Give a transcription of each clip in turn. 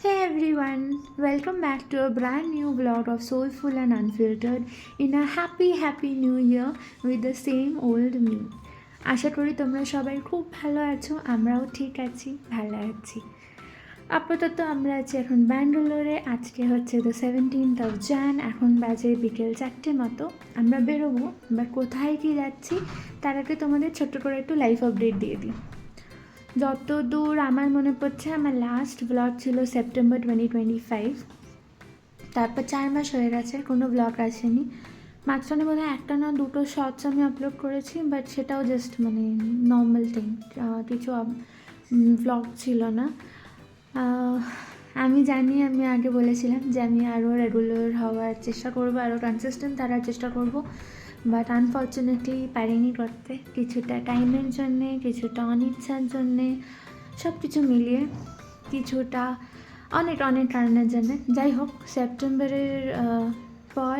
Hey everyone, welcome back to a brand new vlog of Soulful and Unfiltered in a happy new year with the same old me. আশা করি তোমরা সবাই খুব ভালো আছো, আমরাও ঠিক আছি, ভালো আছি। আপাতত আমরা আছি এখন ব্যাঙ্গালোরে। আজকে হচ্ছে দ্য 17th of Jan, এখন বাজে বিকেল 4টে মতো। আমরা বেরোবো, বাট কোথায় কি যাচ্ছি তার আগে তোমাদের ছোট্ট করে একটু লাইফ আপডেট দিয়ে দিই। যতদূর আমার মনে পড়ছে আমার লাস্ট ব্লগ ছিল সেপ্টেম্বর 2025, তারপর 4 মাস হয়ে গেছে কোনো ব্লগ আসেনি। মাঝখানে বোধহয় একটা না দুটো শর্টস আমি আপলোড করেছি, বাট সেটাও জাস্ট নর্মাল থিং, কিছু ব্লগ ছিল না। আমি জানি আমি আগে বলেছিলাম যে আমি আরও রেগুলার হওয়ার চেষ্টা করবো, আরও কনসিস্টেন্ট থাকার চেষ্টা করব, বাট আনফর্চুনেটলি পারিনি করতে, কিছুটা টাইমের জন্যে, কিছুটা অনিচ্ছার জন্যে, সব কিছু মিলিয়ে কিছুটা অনেক কারণের জন্যে। যাই হোক, সেপ্টেম্বরের পর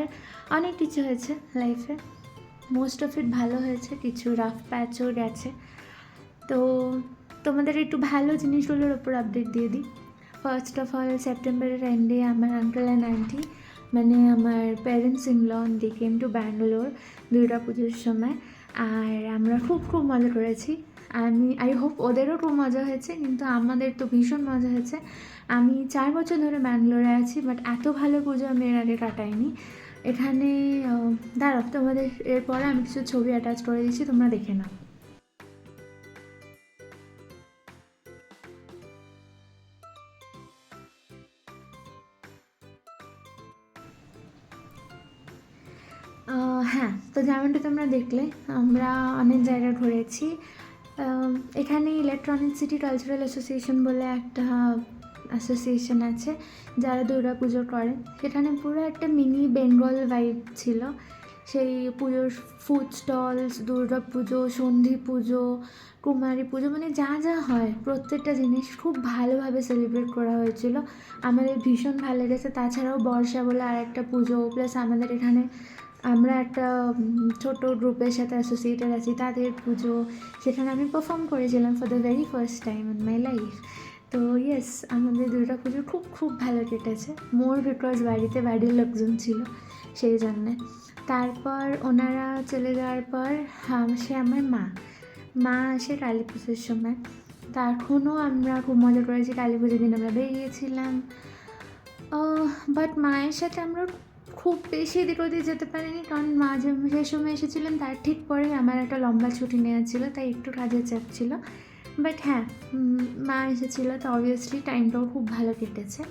অনেক কিছু হয়েছে লাইফে, মোস্ট অফ ইট ভালো হয়েছে, কিছু রাফ প্যাচও গেছে। তো তোমাদের একটু ভালো জিনিসগুলোর ওপর আপডেট দিয়ে দিই। ফার্স্ট অফ অল, সেপ্টেম্বরের এন্ডে আমার আঙ্কেল অ্যান্ড আন্টি আমার parents in law they came to Bangalore Durga পুজোর সময়, আর আমরা খুব মজা করেছি। আই হোপ ওদেরও খুব মজা হয়েছে, কিন্তু আমাদের তো ভীষণ মজা হয়েছে। আমি 4 বছর ধরে ব্যাঙ্গালোরে আছি, বাট এত ভালো পুজো আমি এর আগে কাটাইনি এখানে। দাঁড়াও, তোমাদের এরপরে আমি কিছু ছবি অ্যাটাচ করে দিচ্ছি, তোমরা দেখে নাও। হ্যাঁ, তো যেমনটা তোমরা দেখলে আমরা অনেক জায়গায় ঘুরেছি। এখানে ইলেকট্রনিক সিটি কালচারাল অ্যাসোসিয়েশন বলে একটা অ্যাসোসিয়েশন আছে যারা দুর্গা পুজো করে। সেখানে পুরো একটা মিনি বেঙ্গল ভাইব ছিল। সেই পুজোর ফুড স্টলস, দুর্গা পুজো, সন্ধি পুজো, কুমারী পুজো, যা হয় প্রত্যেকটা জিনিস খুব ভালোভাবে সেলিব্রেট করা হয়েছিল। আমাদের ভীষণ ভালো লেগেছে। তাছাড়াও বর্ষা বলে আর একটা পুজো, প্লাস আমাদের এখানে আমরা একটা ছোট গ্রুপের সাথে অ্যাসোসিয়েটেড আছি, তাদের পুজো, সেখানে আমি পারফর্ম করেছিলাম for the very first time in my life. তো ইয়েস, আমাদের দুর্গা পুজো খুব ভালো কেটেছে, মোর বিকজ বাড়ির লোকজন ছিল সেই জন্যে। তারপর ওনারা চলে যাওয়ার পর সে আমার মা আসে কালী পুজোর সময়। তা এখনও আমরা খুব মজা করেছি। কালী পুজোর দিন আমরা বেরিয়েছিলাম, বাট মায়ের সাথে আমরা খুব বেশি এদিক ওদিক যেতে পারিনি, কারণ মা যে সময় এসেছিলেন তার ঠিক পরে আমার একটা লম্বা ছুটি নেওয়া ছিল, তাই একটু কাজের চাপ ছিল। বাট হ্যাঁ, মা এসেছিল, তো অবভিয়াসলি টাইমটাও খুব ভালো কেটেছে।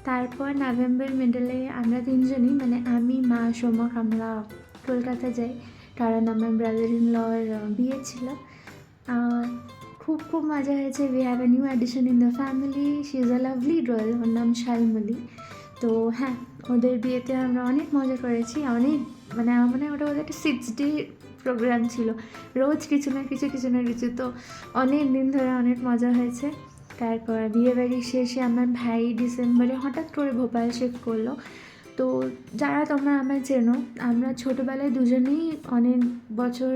তারপর নভেম্বর মিডলে আমরা তিনজনই, আমি, মা, সোমক, আমরা কলকাতা যাই, কারণ আমার ব্রাদার ইন লর বিয়ে ছিল। খুব মজা হয়েছে। We have a new addition in the family, she is a lovely girl, ওর নাম শালমলি। তো হ্যাঁ, ওদের বিয়েতে আমরা অনেক মজা করেছি, অনেক আমার মনে হয় ওটা ওদের একটা 6 ডে প্রোগ্রাম ছিল, রোজ কিছু না কিছু, তো অনেক দিন ধরে অনেক মজা হয়েছে। তারপর বিয়েবাড়ির শেষে আমার ভাই ডিসেম্বরে হঠাৎ করে ভোপাল শিফট করলো। তো যারা তোমরা আমার চেনো, আমরা ছোটোবেলায় দুজনেই অনেক বছর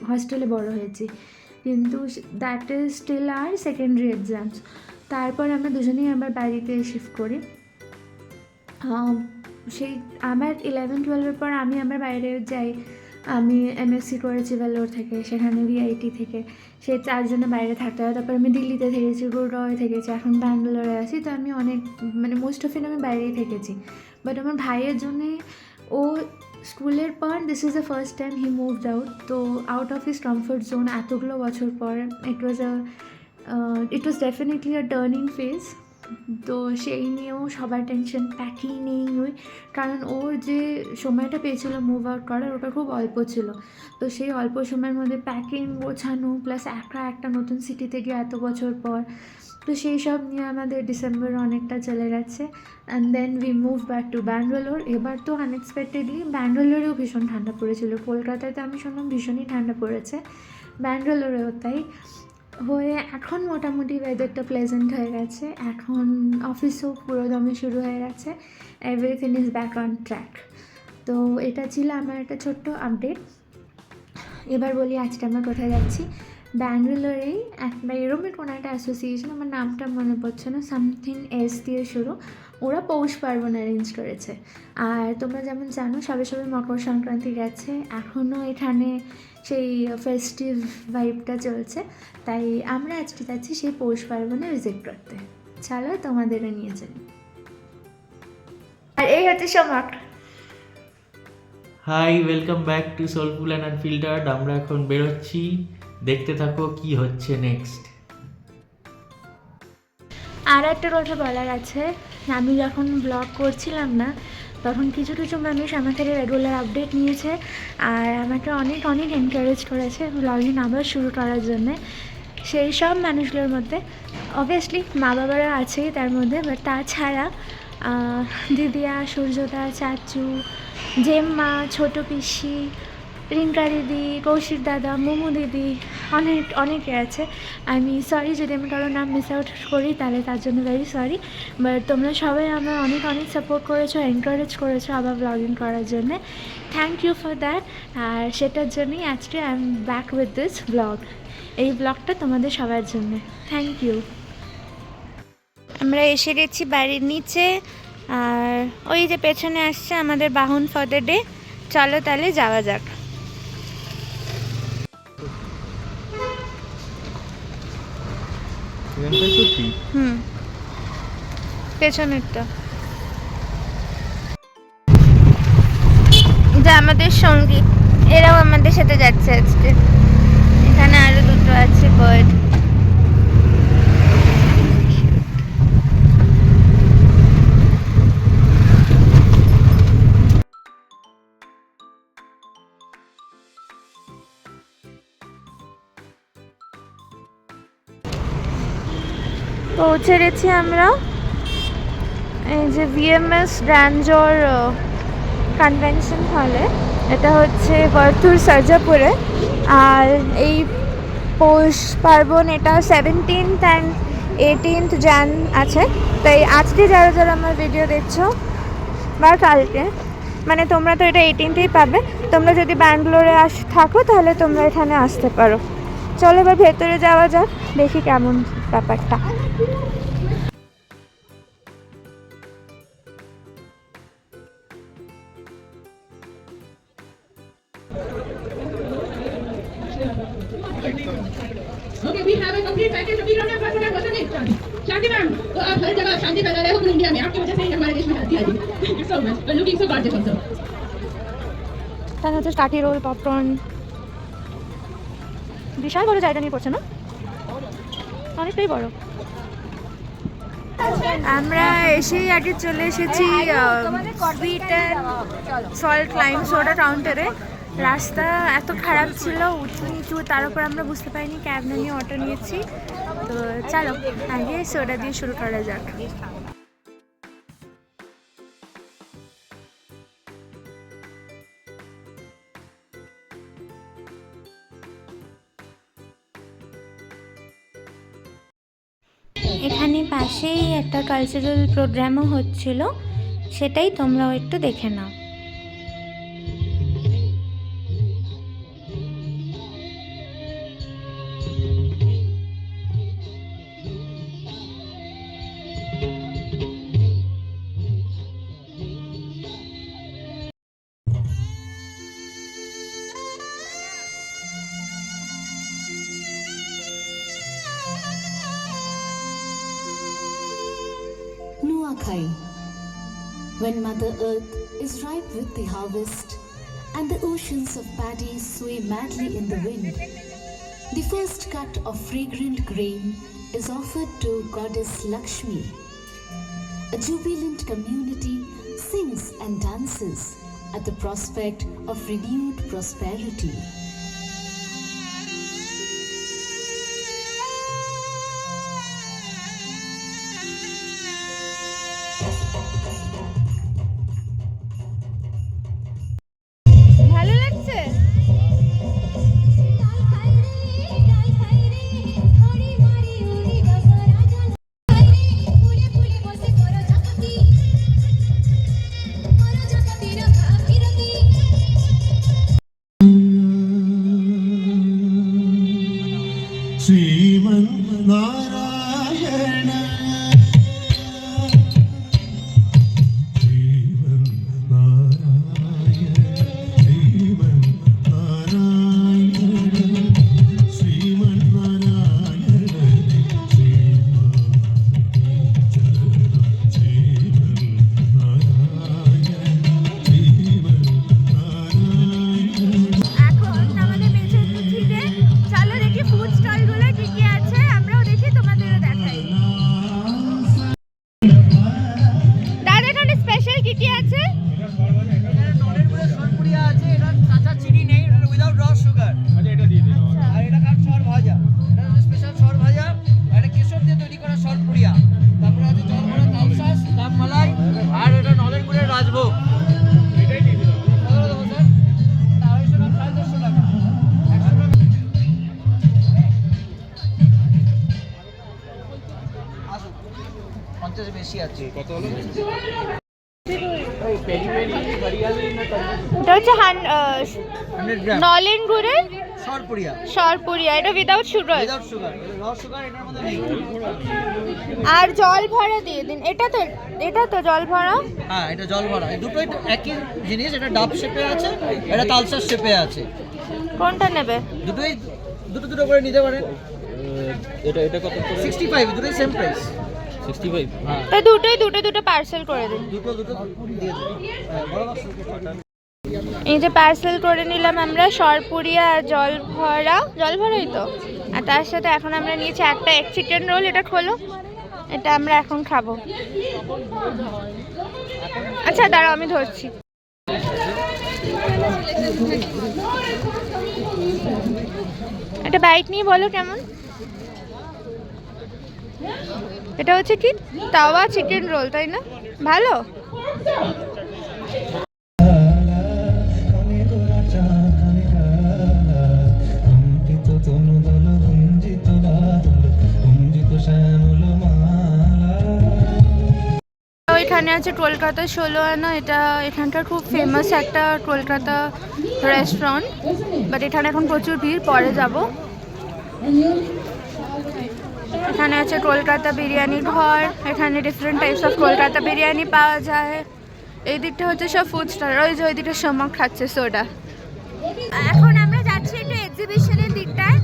হস্টেলে বড় হয়েছি, কিন্তু দ্যাট ইজ স্টিল আর সেকেন্ডারি এক্সামস। তারপর আমরা দুজনেই আবার বাড়িতে শিফট করি। সেই আমার 11-12 পর আমি আমার বাইরে যাই। আমি এমএসসি করেছি ভেলোর থেকে, সেখানে ভিআইটি থেকে, সেই 4 জনে বাইরে থাকতে হয়। তারপর আমি দিল্লিতে থেকেছি, গুরগাঁওয়ে থেকেছি, এখন ব্যাঙ্গালোরে আছি। তো আমি অনেক মোস্ট অফ ইট আমি বাইরেই থেকেছি। বাট আমার ভাইয়ের জন্যে, ও স্কুলের পর this is the first time he moved out, তো out of his comfort zone এতগুলো বছর পর it was definitely a turning phase. তো সেই নিয়েও সবার টেনশন, প্যাকিং নেই ওই, কারণ ওর যে সময়টা পেয়েছিল মুভ আউট করার, ওটা খুব অল্প ছিল। তো সেই অল্প সময়ের মধ্যে প্যাকিং গোছানো, প্লাস একটা নতুন সিটিতে গিয়ে এত বছর পর, তো সেই সব নিয়ে আমাদের ডিসেম্বর অনেকটা চলে গেছে। And then we move back to Bangalore. এবার তো আনএক্সপেক্টেডলি ব্যাঙ্গালোরেও ভীষণ ঠান্ডা পড়েছিল। কলকাতায় তো আমি শুনলাম ভীষণই ঠান্ডা পড়েছে, ব্যাঙ্গালোরেও তাই হয়ে এখন মোটামুটি ওয়েদারটা প্লেজেন্ট হয়ে গেছে। এখন অফিসও পুরো দমে শুরু হয়ে গেছে, everything is back on track. তো এটা ছিল আমার একটা ছোট্ট আপডেট। এবার বলি আজকে আমরা কোথায় যাচ্ছি। ব্যাঙ্গালোরেই একটা এরকমই কোনো একটা অ্যাসোসিয়েশন, আমার নামটা মনে পড়ছে না, সামথিং এস দিয়ে শুরু, ওরা পৌষ পার্বণ অ্যারেঞ্জ করেছে। আর তোমরা যেমন জানো সবে সবে মকর সংক্রান্তি গেছে, এখনও এখানে সেই ফেস্টিভ ভাইবটা চলছে, তাই আমরা আজকে যাচ্ছি সেই পৌষ পার্বণে ভিজিট করতে। চলো তোমাদেরও নিয়ে চলি। আর এই হচ্ছে Samrat. Hi, welcome back to soulful and unfiltered. আমরা এখন বেরোচ্ছি, দেখতে থাকো কি হচ্ছে নেক্সট। আর একটা কথা বলার আছে, আমি যখন ব্লগ করছিলাম না তখন কিছু কিছু মানুষ আমার থেকে রেগুলার আপডেট নিয়েছে আর আমাকে অনেক অনেক এনকারেজ করেছে ব্লগিং আবার শুরু করার জন্যে। সেই সব মানুষগুলোর মধ্যে অবভিয়াসলি মা বাবারা আছেই তার মধ্যে, বাট তাছাড়া দিদিয়া, সূর্যদা, চাচু, জেম্মা, ছোটো পিসি, রিঙ্কা দিদি, কৌশিক দাদা, মোমো দিদি, অনেকে আছে। আমি সরি যদি আমি কারোর নাম মিস আউট করি তাহলে তার জন্য ভেরি সরি, বাট তোমরা সবাই আমার অনেক অনেক সাপোর্ট করেছো, এনকারেজ করেছো আবার ব্লগিং করার জন্যে। Thank you for that. আর সেটার জন্যই আজকে I am back with this blog. এই ব্লগটা তোমাদের সবার জন্যে। Thank you. আমরা এসে গেছি বাড়ির নিচে, আর ওই যে পেছনে আসছে আমাদের বাহন ফর দ্য ডে। চলো তাহলে যাওয়া যাক। পেছনেরটা এটা আমাদের সঙ্গী, এরাও আমাদের সাথে যাচ্ছে আজকে। এখানে আরো দুটো আছে বার্ড। পৌঁছে গেছি আমরা এই যে ভিএমএস গ্র্যান্ডজোর কনভেনশন হলে। এটা হচ্ছে বর্থুর সার্জাপুরে। আর এই পৌষ পার্বণ এটা 17th অ্যান্ড 18th jan আছে। তাই আজকে যারা যারা আমার ভিডিও দেখছো বা কালকে, মানে তোমরা তো এটা 18th-এই পাবে, তোমরা যদি ব্যাঙ্গালোরে থাকো তাহলে তোমরা এখানে আসতে পারো। চলো এবার ভেতরে যাওয়া যাক, দেখি কেমন ব্যাপারটা। Okay, we have a complete package of around 500%. Shanti ma'am, तो आप हर जगह शांति फैला रहे हो पूरे इंडिया में, आपकी वजह से ही हमारे देश में शांति आई। Thank you so much. You're looking so gorgeous also. তার হচ্ছে স্টার্টি রোল, পপকর্ন, বিশাল বড় জায়গা নিয়ে পড়ছে না, অনেকটাই বড়। আমরা এসেই আগে চলে এসেছি sweet and salt lime soda কাউন্টারে। রাস্তা এত খারাপ ছিল, উঁচু নিচু, তার উপর আমরা বুঝতে পারিনি ক্যাব না নিয়ে অটো নিয়েছি। তো চলো আগে সোডা দিয়ে শুরু করা যাক। এখানে পাশেই একটা কালচারাল প্রোগ্রামও হচ্ছিল, সেটাই তোমরাও একটু দেখে নাও। Nuakhai, when Mother Earth is ripe with the harvest and the oceans of paddy sway madly in the wind, the first cut of fragrant grain is offered to Goddess Lakshmi. A jubilant community sings and dances at the prospect of renewed prosperity. ভালো লাগছে? এটা হচ্ছে নলেন গুড়ের সরপুরিয়া, এটা without sugar. আর জল ভরা দিয়ে দিন। এটা তো জল ভরা। হ্যাঁ, এটা জল ভরা। এই দুটোই একই জিনিস। এটা ডাব শেপে আছে, এটা তালসার শেপে আছে। কোনটা নেবে? দুটো করে নিতে পারেন। এটা কত করে? 65, দুটোই সেম প্রাইস। 65। হ্যাঁ, তো দুটো পার্সেল করে দিন। দুটো দিয়ে দিন। হ্যাঁ, বড় বাক্স। এই যে পার্সেল করে নিলাম আমরা সরপুরিয়া আর জল ভরাই তো। আর তার সাথে এখন আমরা নিয়েছি একটা এগ চিকেন রোল। এটা খোলো, এটা আমরা এখন খাবো। আচ্ছা দাঁড়াও, আমি ধরছি। একটা বাইট নিয়ে বলো কেমন। এটা হচ্ছে কি তাওয়া চিকেন রোল, তাই না? ভালো। এখানে আছে কলকাতা 16 আনা। এটা এখানকার খুব ফেমাস একটা কলকাতা রেস্টুরেন্ট, বাট এখানে এখন প্রচুর ভিড়, পরে যাব। এখানে আছে কলকাতা বিরিয়ানি ঘর। এখানে different types of Kolkata biryani পাওয়া যায়। এই দিকটা হচ্ছে সব ফুড স্টল। ওই যে ওই দিকটা সোমক খাচ্ছে সোডা। এখন আমরা যাচ্ছি একটু এক্সিবিশনের দিকটায়,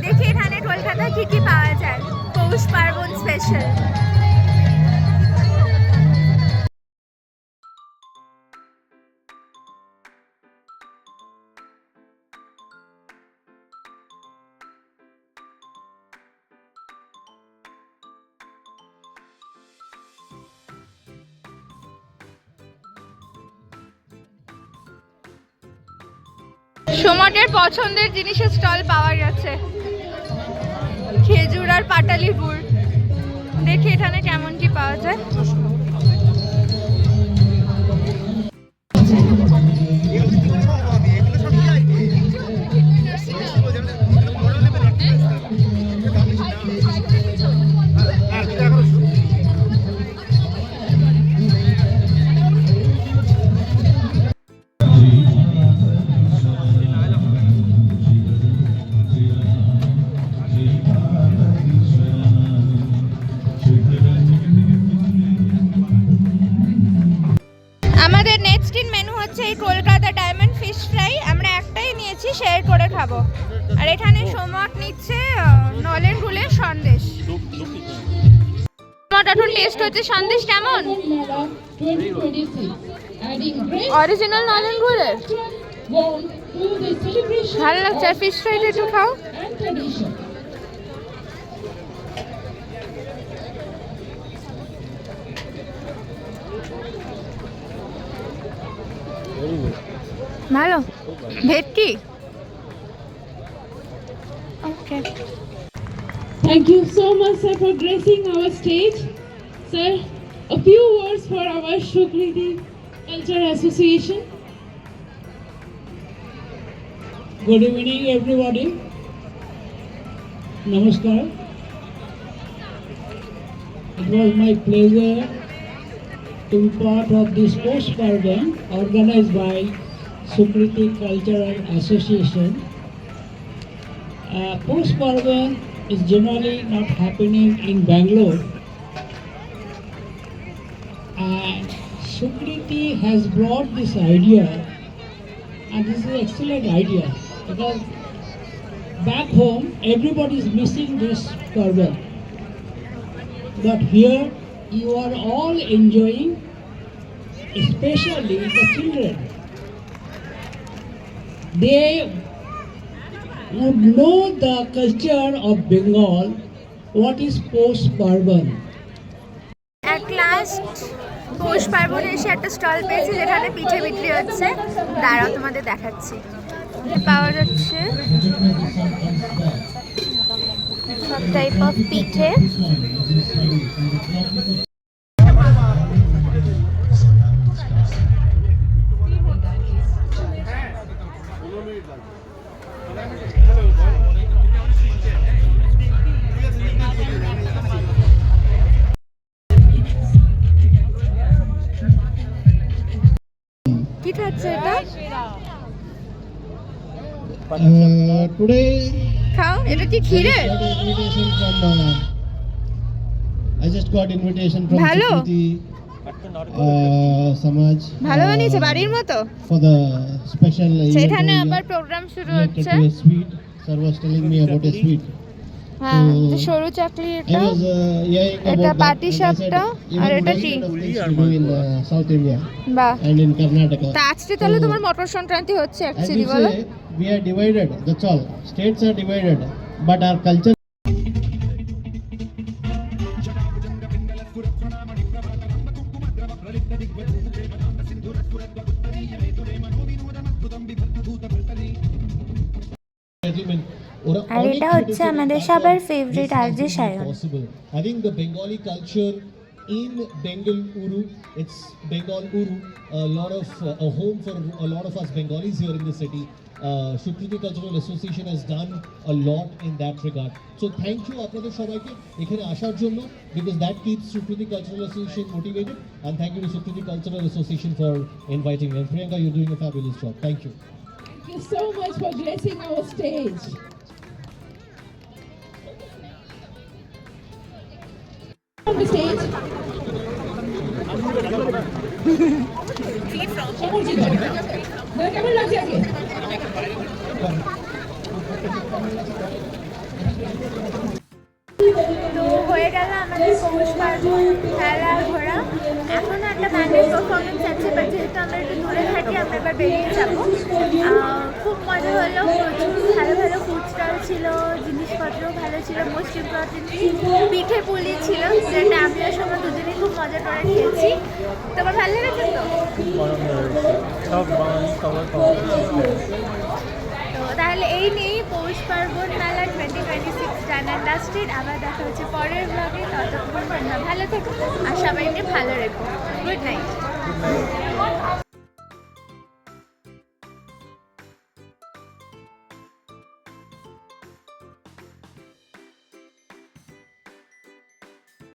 দেখি এখানে কলকাতা কি কি পাওয়া যায় পৌষ পার্বণ স্পেশাল। সোমকের পছন্দের জিনিসের স্টল পাওয়া গেছে, খেজুর আর পাটালি গুড়। দেখি এখানে কেমন কি পাওয়া যায়। আমাদের নেক্সট ইন মেনু হচ্ছে এই কলকাতা ডায়মন্ড ফিশ ফ্রাই। আমরা একটাই নিয়েছি, শেয়ার করে খাবো। আর এখানে সোমক নিচ্ছে নলেন গুড়ের সন্দেশ। এখন টেস্ট হচ্ছে সন্দেশ কেমন? অরিজিনাল নলেন গুড়ের ভালো লাগছে। আর ফিশ ফ্রাইটা একটু খাও। ভালো ভেটকি। ওকে, Thank you so much, sir, for gracing our stage. Sir, a few words for our Sukriti Culture Association. Good evening, everybody. Namaskar. It was my pleasure to be part of this Post Parban organized by Sukriti Cultural Association. Post Parban is generally not happening in Bangalore, and Sukriti has brought this idea, and this is an excellent idea because back home everybody is missing this Parban, but here you are all enjoying, especially the children. They would know the culture of Bengal, what is post Parban. এক last পৌষ পার্বণে এসে একটা stall পেয়েছি যেখানে পিঠে বিক্রি হচ্ছে। দাঁড়াও তোমাদের দেখাচ্ছি। পাওয়া যাচ্ছে সব টাইপ অফ পিঠে। কি খাচ্ছে এটা? Today খাও, এটা কি ক্ষীরে? I just got invitation from Bhalo? Sukriti Samaj ভালো বানিয়েছে বাড়ির মতো। for the special সেখানে আবার প্রোগ্রাম শুরু হচ্ছে। a sweet. Sir was telling me about a sweet. হ্যাঁ, যে সরু চাকলি I এটা। was hearing এটা about that, পাটি and I said, সাপটা, even আর এটা very কি? kind of things to do in South India বাহ। and in Karnataka. তা আজকে তাহলে So, তোমার মটর সংক্রান্তি হচ্ছে as অ্যাকচুয়ালি you বলো। say, we are divided. That's all. States are divided, but our culture. আর এটা হচ্ছে আমাদের সবার favourite RJ Sayan. I think the Bengali culture in Bengaluru, it's Bengal Uru, a home for a lot of us Bengalis here in the city. Sukriti Cultural Association has done a lot in that regard. So thank you আপনাদের সবাইকে এখানে আসার জন্য, because that keeps Sukriti Cultural Association motivated, and thank you to Sukriti Cultural Association for inviting me. And Priyanka, you're doing a fabulous job. Thank you. Thank you so much for gracing our stage. On the stage. কেমন লাগছে আজকে? তো হয়ে গেল আমাদের পৌষ পার্বণ খেলা ঘোরা। এখনো একটা ব্যান্ডের পারফরমেন্স আছে, বাট যেহেতু আমরা একটু দূরে থাকি আমরা এবার বেরিয়ে যাবো। খুব মজা হলো, প্রচুর ভালো ভালো ফুড স্টল ছিল, জিনিসপত্রও ভালো ছিল, মোস্ট ইম্পর্টেন্ট পিঠে পুলি ছিল, যেটা আমিও সময় দুজনেই খুব মজা করে খেয়েছি। তোমার ভালো লেগেছে তো? তো তাহলে এই নিয়েই পৌষ পার্বণ মেলা 2026 ডান অ্যান্ড ডাস্টেড। আবার দেখা হচ্ছে পরের ব্লগে। ততক্ষণ তোমরা ভালো থেকো আর সবাইকে ভালো রেখো। Good night.